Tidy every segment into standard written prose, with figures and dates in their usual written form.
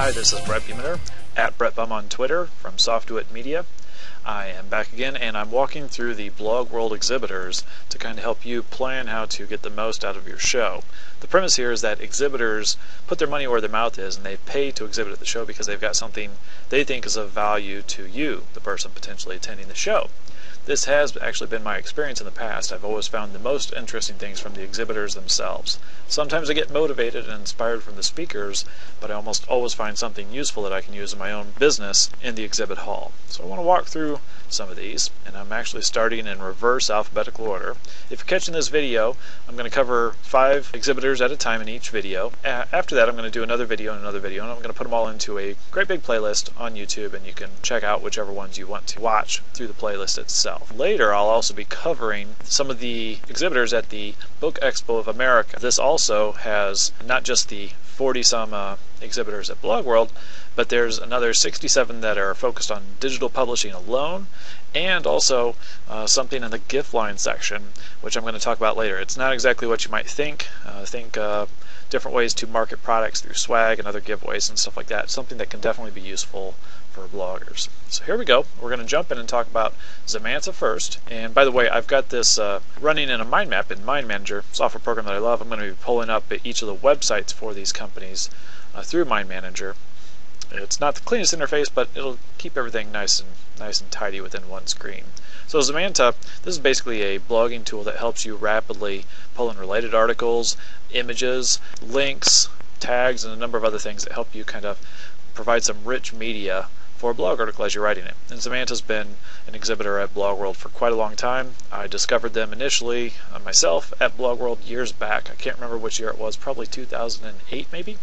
Hi, this is Brett Buminer, at BrettBum on Twitter from Softduit Media. I am back again, and I'm walking through the BlogWorld exhibitors to kind of help you plan how to get the most out of your show. The premise here is that exhibitors put their money where their mouth is, and they pay to exhibit at the show because they've got something they think is of value to you, the person potentially attending the show. This has actually been my experience in the past. I've always found the most interesting things from the exhibitors themselves. Sometimes I get motivated and inspired from the speakers, but I almost always find something useful that I can use in my own business in the exhibit hall. So I want to walk through some of these, and I'm actually starting in reverse alphabetical order. If you're catching this video, I'm going to cover 5 exhibitors at a time in each video. After that, I'm going to do another video and another video, and I'm going to put them all into a great big playlist on YouTube, and you can check out whichever ones you want to watch through the playlist itself. Later, I'll also be covering some of the exhibitors at the Book Expo of America. This also has not just the 40-some exhibitors at BlogWorld, but there's another 67 that are focused on digital publishing alone, and also something in the gift line section, which I'm going to talk about later. It's not exactly what you might think. Think different ways to market products through swag and other giveaways and stuff like that. Something that can definitely be useful for bloggers. So here we go. We're going to jump in and talk about Zemanta first. And by the way, I've got this running in a mind map in Mind Manager, software program that I love. I'm going to be pulling up each of the websites for these companies through Mind Manager. It's not the cleanest interface, but it'll keep everything nice and tidy within one screen. So Zemanta, this is basically a blogging tool that helps you rapidly pull in related articles, images, links, tags, and a number of other things that help you kind of provide some rich media for a blog article as you're writing it. And Zemanta's been an exhibitor at BlogWorld for quite a long time. I discovered them initially myself at BlogWorld years back. I can't remember which year it was, probably 2008 maybe.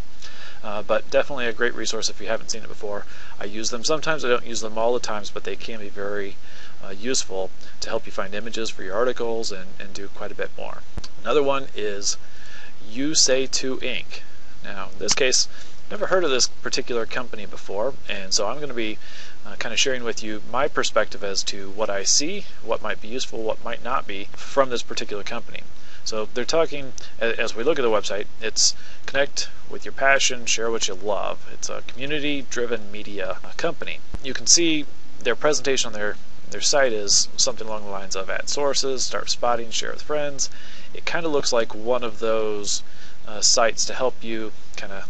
But definitely a great resource if you haven't seen it before. I use them sometimes. I don't use them all the times, but they can be very useful to help you find images for your articles and do quite a bit more. Another one is Tout Inc. Now, in this case, I've never heard of this particular company before, and so I'm going to be kind of sharing with you my perspective as to what I see, what might be useful, what might not be from this particular company. So they're talking, as we look at the website, it's connect with your passion, share what you love. It's a community-driven media company. You can see their presentation on their site is something along the lines of add sources, start spotting, share with friends. It kind of looks like one of those sites to help you kind of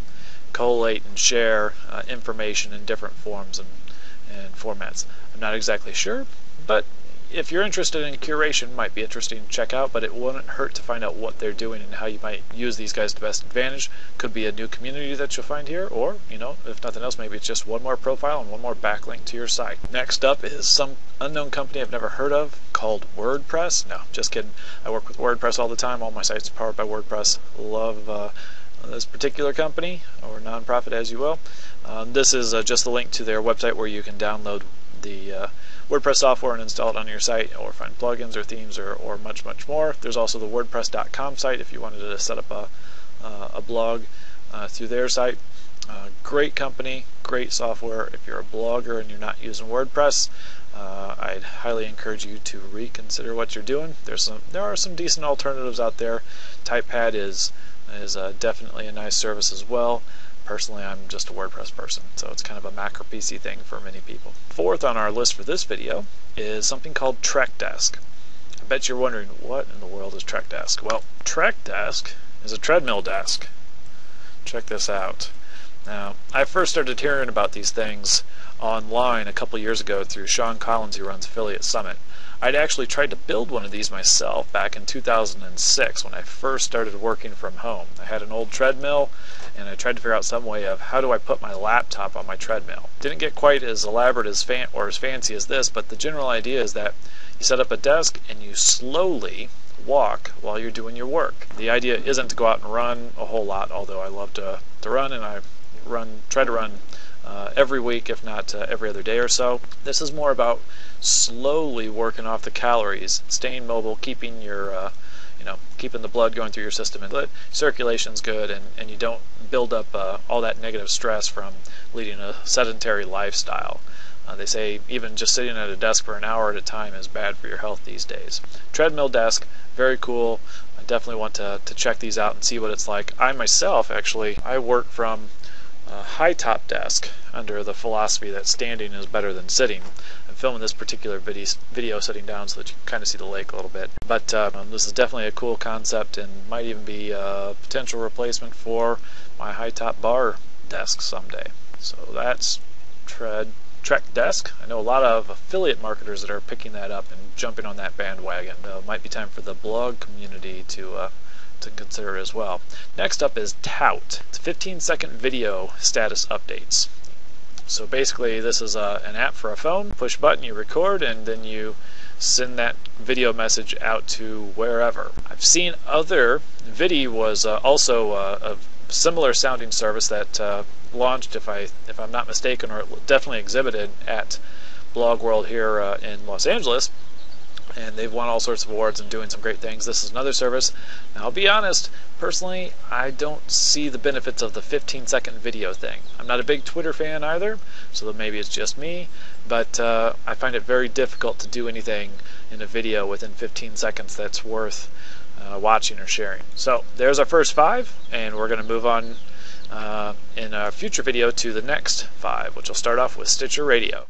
collate and share information in different forms and formats. I'm not exactly sure, but if you're interested in curation, it might be interesting to check out, but it wouldn't hurt to find out what they're doing and how you might use these guys to best advantage. Could be a new community that you'll find here, or, you know, if nothing else, maybe it's just one more profile and one more backlink to your site. Next up is some unknown company I've never heard of called WordPress. No, just kidding. I work with WordPress all the time. All my sites are powered by WordPress. Love this particular company, or nonprofit as you will. This is just a link to their website where you can download the WordPress software and install it on your site, or find plugins or themes or much more. There's also the WordPress.com site if you wanted to set up a blog through their site. Great company, great software. If you're a blogger and you're not using WordPress, I'd highly encourage you to reconsider what you're doing. There are some decent alternatives out there. TypePad is definitely a nice service as well. Personally, I'm just a WordPress person, so it's kind of a Mac or PC thing for many people. Fourth on our list for this video is something called Trekdesk. I bet you're wondering, what in the world is Trekdesk? Well, Trekdesk is a treadmill desk. Check this out. Now, I first started hearing about these things online a couple years ago through Sean Collins, who runs Affiliate Summit. I'd actually tried to build one of these myself back in 2006 when I first started working from home. I had an old treadmill, and I tried to figure out some way of how do I put my laptop on my treadmill. Didn't get quite as elaborate as fancy as this, but the general idea is that you set up a desk and you slowly walk while you're doing your work. The idea isn't to go out and run a whole lot, although I love to run, and I try to run every week, if not every other day or so. This is more about slowly working off the calories, staying mobile, keeping your keeping the blood going through your system, and that circulation's good, and you don't build up all that negative stress from leading a sedentary lifestyle. They say even just sitting at a desk for an hour at a time is bad for your health these days. Treadmill desk, very cool. I definitely want to check these out and see what it's like. I myself, actually, I work from high top desk under the philosophy that standing is better than sitting. I'm filming this particular video sitting down so that you can kind of see the lake a little bit. But this is definitely a cool concept and might even be a potential replacement for my high top bar desk someday. So that's Trekdesk. I know a lot of affiliate marketers that are picking that up and jumping on that bandwagon. It might be time for the blog community to consider as well. Next up is Tout. It's 15-second video status updates. So basically this is an app for a phone. Push button, you record, and then you send that video message out to wherever. I've seen other, Vidi was also a similar sounding service that launched, if I'm not mistaken, or definitely exhibited at BlogWorld here in Los Angeles. And they've won all sorts of awards and doing some great things. This is another service. Now, I'll be honest, personally, I don't see the benefits of the 15-second video thing. I'm not a big Twitter fan either, so maybe it's just me, but I find it very difficult to do anything in a video within 15 seconds that's worth watching or sharing. So there's our first 5, and we're going to move on in a future video to the next 5, which will start off with Stitcher Radio.